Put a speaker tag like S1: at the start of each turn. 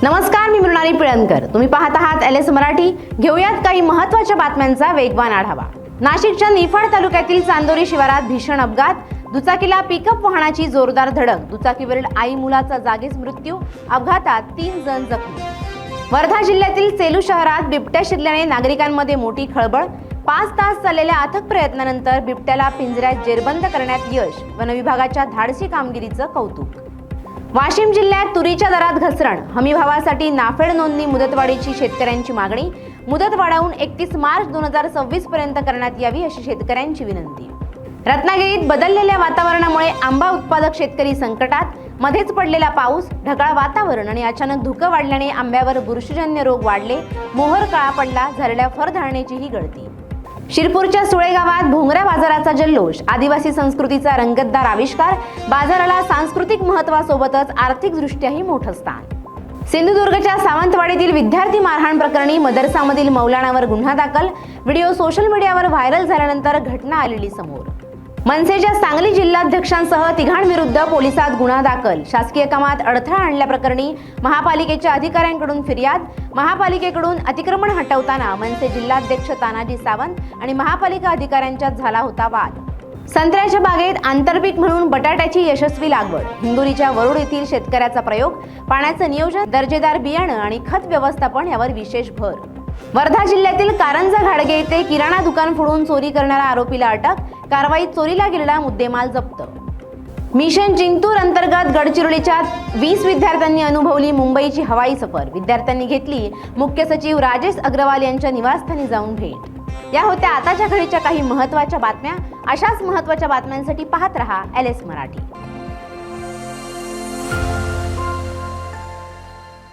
S1: नमस्कार, मी मृणाली पिळणकर. तुम्ही पाहत आहात LS मराठी. घेऊयात काही महत्त्वाच्या बातम्यांचा वेगवान आढावा. नाशिकच्या निफाड तालुक्यातील चांदोरी शिवारात भीषण अपघात. दुचाकीला पिकअप वाहनाची जोरदार धडक. दुचाकीवरील आई मुलाचा जागीच मृत्यू. अपघातात 3 जण जखमी. वर्धा जिल्ह्यातील सेलू शहरात बिबट्या शिरल्याने नागरिकांमध्ये मोठी खळबळ. 5 तास चाललेल्या अथक प्रयत्नानंतर बिबट्याला पिंजऱ्यात जेरबंद करण्यात यश. वनविभागाच्या धाडसी कामगिरीचं कौतुक. वाशिम जिल्ह्यात तुरीच्या दरात घसरण. हमीभावासाठी नाफेड नोंदणी मुदतवाढीची शेतकऱ्यांची मागणी. मुदत वाढवून 31 मार्च 2026 पर्यंत करण्यात यावी अशी शेतकऱ्यांची विनंती. रत्नागिरीत बदललेल्या वातावरणामुळे आंबा उत्पादक शेतकरी संकटात. मध्येच पडलेला पाऊस, ढगाळ वातावरण आणि अचानक धुकं वाढल्याने आंब्यावर बुरशीजन्य रोग वाढले. मोहर काळा पडला. झालेल्या फळधारणेचीही गळती. शिरपूरच्या सुळे गावात भोंगऱ्या बाजाराचा जल्लोष. आदिवासी संस्कृतीचा रंगतदार आविष्कार. बाजाराला सांस्कृतिक महत्त्वासोबतच आर्थिकदृष्ट्याही मोठं स्थान. सिंधुदुर्गच्या सावंतवाडीतील विद्यार्थी मारहाण प्रकरणी मदरसामधील मौलानावर गुन्हा दाखल. व्हिडिओ सोशल मीडियावर व्हायरल झाल्यानंतर घटना आलेली समोर. मनसेच्या सांगली जिल्हाध्यक्षांसह तिघांविरुद्ध पोलिसात गुन्हा दाखल. शासकीय कामात अडथळा आणल्याप्रकरणी महापालिकेच्या अधिकाऱ्यांकडून फिर्याद. महापालिकेकडून अतिक्रमण हटवताना मनसे जिल्हाध्यक्ष तानाजी सावंत आणि महापालिका अधिकाऱ्यांच्यात झाला होता वाद. संत्र्याच्या बागेत आंतरपीक म्हणून बटाट्याची यशस्वी लागवड. हिंगोलीच्या वरुड येथील शेतकऱ्याचा प्रयोग. पाण्याचं नियोजन, दर्जेदार बियाणं आणि खत व्यवस्थापन यावर विशेष भर. वर्धा जिल्ह्यातील कारंजा घाडगे येथे किराणा दुकान फोडून चोरी करणाऱ्या आरोपीला अटक. कारवाईत चोरीला गेलेला मुद्देमाल जप्त. मिशन जिंतूर अंतर्गत गडचिरोलीच्या 20 विद्यार्थ्यांनी अनुभवली मुंबईची हवाई सफर. विद्यार्थ्यांनी घेतली मुख्य सचिव राजेश अग्रवाल यांच्या निवासस्थानी जाऊन भेट. या होत्या आताच्या घडीच्या काही महत्त्वाच्या बातम्या. अशाच महत्त्वाच्या बातम्यांसाठी पाहत रहा LS मराठी.